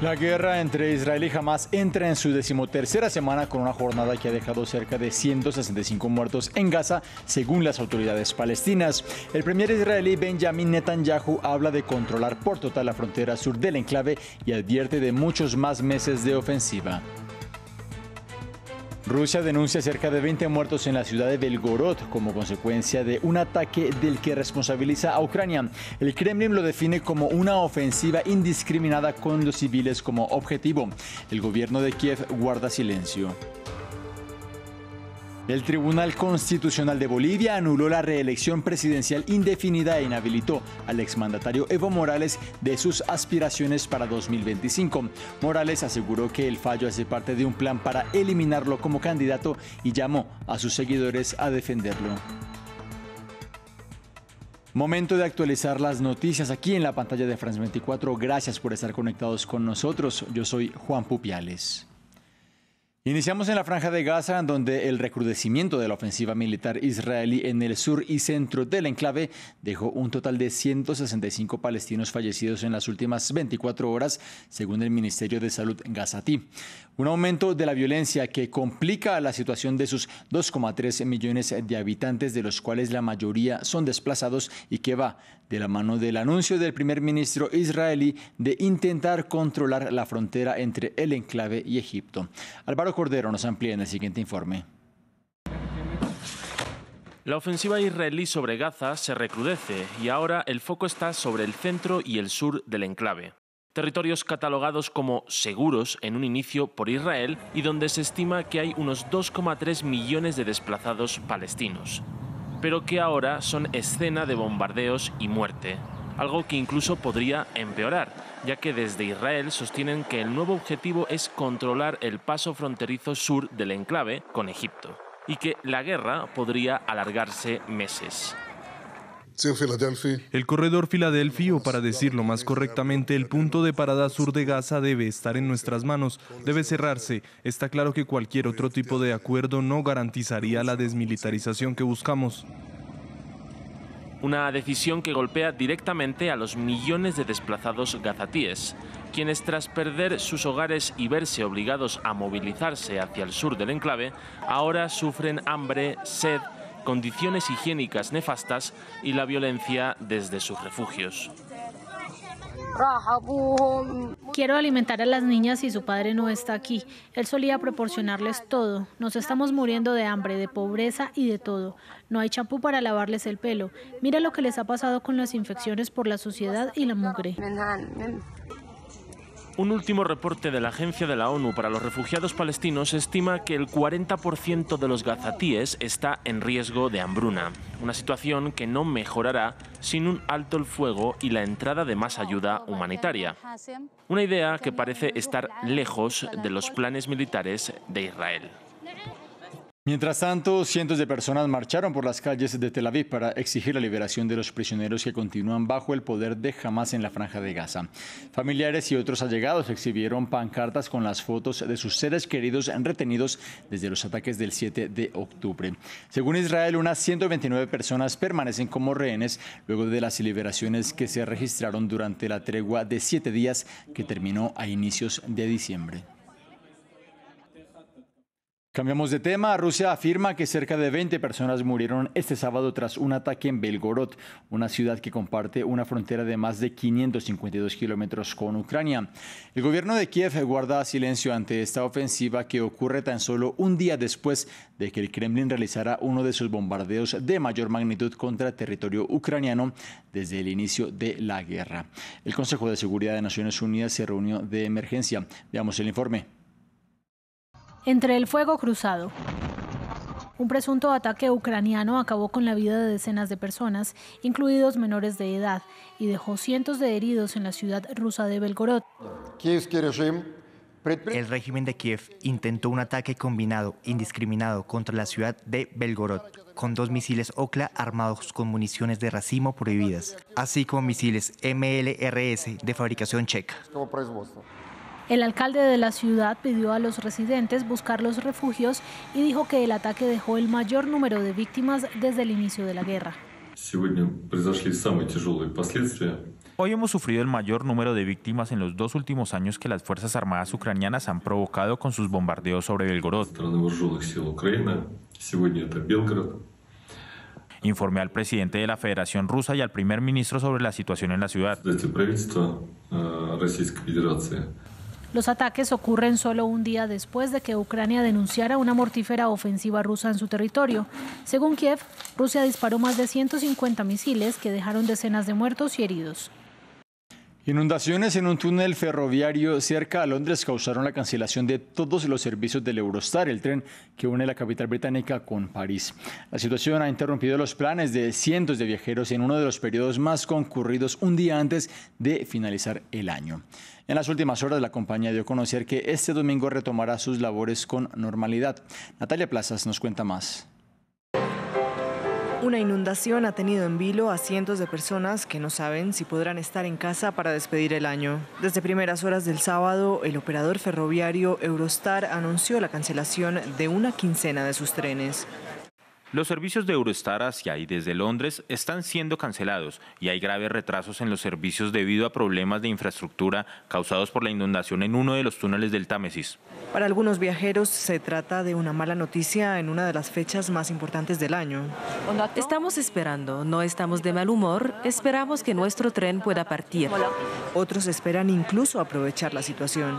La guerra entre Israel y Hamás entra en su 13ª semana con una jornada que ha dejado cerca de 165 muertos en Gaza, según las autoridades palestinas. El primer israelí Benjamin Netanyahu habla de controlar por total la frontera sur del enclave y advierte de muchos más meses de ofensiva. Rusia denuncia cerca de 20 muertos en la ciudad de Belgorod como consecuencia de un ataque del que responsabiliza a Ucrania. El Kremlin lo define como una ofensiva indiscriminada con los civiles como objetivo. El gobierno de Kiev guarda silencio. El Tribunal Constitucional de Bolivia anuló la reelección presidencial indefinida e inhabilitó al exmandatario Evo Morales de sus aspiraciones para 2025. Morales aseguró que el fallo hace parte de un plan para eliminarlo como candidato y llamó a sus seguidores a defenderlo. Momento de actualizar las noticias aquí en la pantalla de France 24. Gracias por estar conectados con nosotros. Yo soy Juan Pupiales. Iniciamos en la Franja de Gaza, donde el recrudecimiento de la ofensiva militar israelí en el sur y centro del enclave dejó un total de 165 palestinos fallecidos en las últimas 24 horas, según el Ministerio de Salud gazatí. Un aumento de la violencia que complica la situación de sus 2,3 millones de habitantes, de los cuales la mayoría son desplazados, y que va de la mano del anuncio del primer ministro israelí de intentar controlar la frontera entre el enclave y Egipto. Álvaro Cordero nos amplía en el siguiente informe. La ofensiva israelí sobre Gaza se recrudece y ahora el foco está sobre el centro y el sur del enclave. Territorios catalogados como seguros en un inicio por Israel y donde se estima que hay unos 2,3 millones de desplazados palestinos, pero que ahora son escena de bombardeos y muerte. Algo que incluso podría empeorar, ya que desde Israel sostienen que el nuevo objetivo es controlar el paso fronterizo sur del enclave con Egipto, y que la guerra podría alargarse meses. El corredor Filadelfia, o para decirlo más correctamente, el punto de parada sur de Gaza, debe estar en nuestras manos, debe cerrarse. Está claro que cualquier otro tipo de acuerdo no garantizaría la desmilitarización que buscamos. Una decisión que golpea directamente a los millones de desplazados gazatíes, quienes tras perder sus hogares y verse obligados a movilizarse hacia el sur del enclave, ahora sufren hambre, sed, condiciones higiénicas nefastas y la violencia desde sus refugios. Quiero alimentar a las niñas y su padre no está aquí. Él solía proporcionarles todo. Nos estamos muriendo de hambre, de pobreza y de todo. No hay champú para lavarles el pelo. Mira lo que les ha pasado con las infecciones por la suciedad y la mugre. Un último reporte de la Agencia de la ONU para los Refugiados Palestinos estima que el 40% de los gazatíes está en riesgo de hambruna, una situación que no mejorará sin un alto el fuego y la entrada de más ayuda humanitaria. Una idea que parece estar lejos de los planes militares de Israel. Mientras tanto, cientos de personas marcharon por las calles de Tel Aviv para exigir la liberación de los prisioneros que continúan bajo el poder de Hamás en la Franja de Gaza. Familiares y otros allegados exhibieron pancartas con las fotos de sus seres queridos retenidos desde los ataques del 7 de octubre. Según Israel, unas 129 personas permanecen como rehenes luego de las liberaciones que se registraron durante la tregua de 7 días que terminó a inicios de diciembre. Cambiamos de tema. Rusia afirma que cerca de 20 personas murieron este sábado tras un ataque en Belgorod, una ciudad que comparte una frontera de más de 552 kilómetros con Ucrania. El gobierno de Kiev guarda silencio ante esta ofensiva que ocurre tan solo un día después de que el Kremlin realizara uno de sus bombardeos de mayor magnitud contra territorio ucraniano desde el inicio de la guerra. El Consejo de Seguridad de Naciones Unidas se reunió de emergencia. Veamos el informe. Entre el fuego cruzado. Un presunto ataque ucraniano acabó con la vida de decenas de personas, incluidos menores de edad, y dejó cientos de heridos en la ciudad rusa de Belgorod. El régimen de Kiev intentó un ataque combinado, indiscriminado, contra la ciudad de Belgorod, con 2 misiles Okla armados con municiones de racimo prohibidas, así como misiles MLRS de fabricación checa. El alcalde de la ciudad pidió a los residentes buscar los refugios y dijo que el ataque dejó el mayor número de víctimas desde el inicio de la guerra. Hoy hemos sufrido el mayor número de víctimas en los 2 últimos años que las Fuerzas Armadas ucranianas han provocado con sus bombardeos sobre Belgorod. Informé al presidente de la Federación Rusa y al primer ministro sobre la situación en la ciudad. Los ataques ocurren solo un día después de que Ucrania denunciara una mortífera ofensiva rusa en su territorio. Según Kiev, Rusia disparó más de 150 misiles que dejaron decenas de muertos y heridos. Inundaciones en un túnel ferroviario cerca a Londres causaron la cancelación de todos los servicios del Eurostar, el tren que une la capital británica con París. La situación ha interrumpido los planes de cientos de viajeros en uno de los periodos más concurridos un día antes de finalizar el año. En las últimas horas, la compañía dio a conocer que este domingo retomará sus labores con normalidad. Natalia Plazas nos cuenta más. Una inundación ha tenido en vilo a cientos de personas que no saben si podrán estar en casa para despedir el año. Desde primeras horas del sábado, el operador ferroviario Eurostar anunció la cancelación de una quincena de sus trenes. Los servicios de Eurostar hacia y desde Londres están siendo cancelados y hay graves retrasos en los servicios debido a problemas de infraestructura causados por la inundación en uno de los túneles del Támesis. Para algunos viajeros se trata de una mala noticia en una de las fechas más importantes del año. Estamos esperando, no estamos de mal humor, esperamos que nuestro tren pueda partir. Otros esperan incluso aprovechar la situación.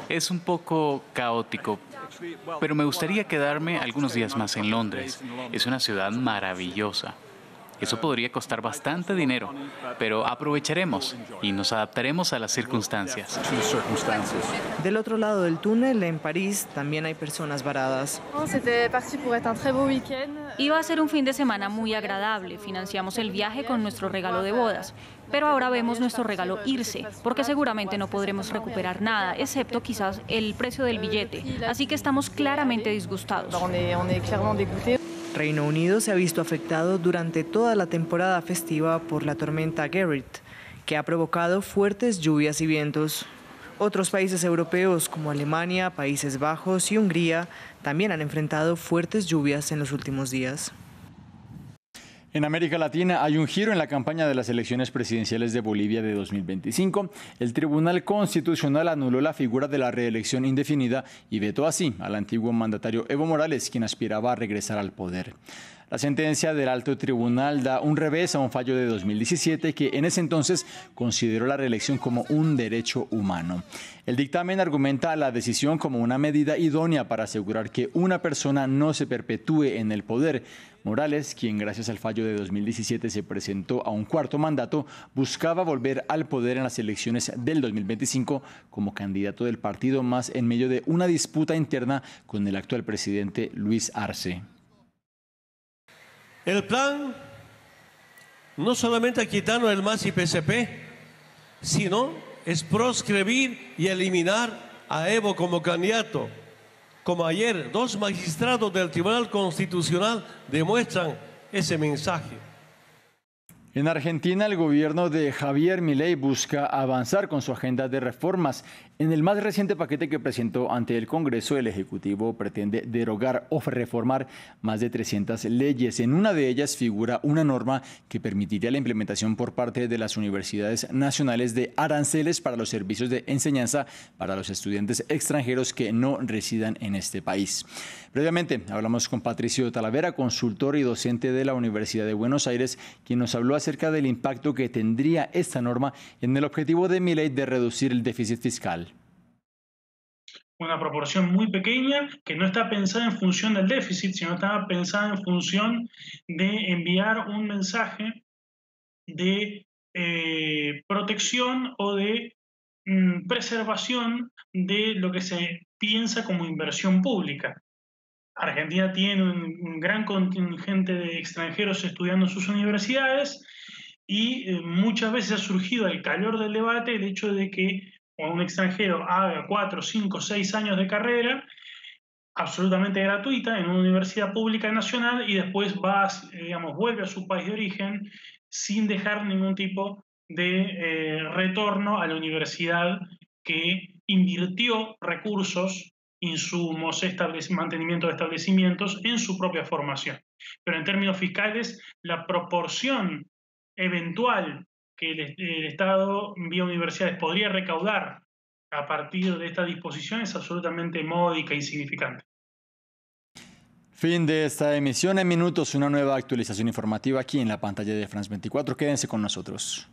Es un poco caótico, pero me gustaría quedarme algunos días más en Londres. Es una ciudad maravillosa. Eso podría costar bastante dinero, pero aprovecharemos y nos adaptaremos a las circunstancias. Del otro lado del túnel, en París, también hay personas varadas. Iba a ser un fin de semana muy agradable. Financiamos el viaje con nuestro regalo de bodas. Pero ahora vemos nuestro regalo irse, porque seguramente no podremos recuperar nada, excepto quizás el precio del billete. Así que estamos claramente disgustados. Reino Unido se ha visto afectado durante toda la temporada festiva por la tormenta Gerrit, que ha provocado fuertes lluvias y vientos. Otros países europeos como Alemania, Países Bajos y Hungría también han enfrentado fuertes lluvias en los últimos días. En América Latina hay un giro en la campaña de las elecciones presidenciales de Bolivia de 2025. El Tribunal Constitucional anuló la figura de la reelección indefinida y vetó así al antiguo mandatario Evo Morales, quien aspiraba a regresar al poder. La sentencia del alto tribunal da un revés a un fallo de 2017 que en ese entonces consideró la reelección como un derecho humano. El dictamen argumenta la decisión como una medida idónea para asegurar que una persona no se perpetúe en el poder. Morales, quien gracias al fallo de 2017 se presentó a un cuarto mandato, buscaba volver al poder en las elecciones del 2025 como candidato del partido MAS en medio de una disputa interna con el actual presidente Luis Arce. El plan no solamente quitarnos el MAS y PSP, sino es proscribir y eliminar a Evo como candidato. Como ayer, 2 magistrados del Tribunal Constitucional demuestran ese mensaje. En Argentina, el gobierno de Javier Milei busca avanzar con su agenda de reformas. En el más reciente paquete que presentó ante el Congreso, el Ejecutivo pretende derogar o reformar más de 300 leyes. En una de ellas figura una norma que permitiría la implementación por parte de las universidades nacionales de aranceles para los servicios de enseñanza para los estudiantes extranjeros que no residan en este país. Previamente, hablamos con Patricio Talavera, consultor y docente de la Universidad de Buenos Aires, quien nos habló acerca del impacto que tendría esta norma en el objetivo de Milei de reducir el déficit fiscal. Una proporción muy pequeña que no está pensada en función del déficit, sino está pensada en función de enviar un mensaje de protección o de preservación de lo que se piensa como inversión pública. Argentina tiene un gran contingente de extranjeros estudiando en sus universidades y muchas veces ha surgido al calor del debate el hecho de que un extranjero haga 4, 5, 6 años de carrera absolutamente gratuita en una universidad pública nacional y después vuelve a su país de origen sin dejar ningún tipo de retorno a la universidad que invirtió recursos, insumos, mantenimiento de establecimientos en su propia formación. pero en términos fiscales, la proporción eventual que el Estado vía universidades podría recaudar a partir de esta disposición es absolutamente módica e insignificante. Fin de esta emisión. En minutos, una nueva actualización informativa aquí en la pantalla de France 24. Quédense con nosotros.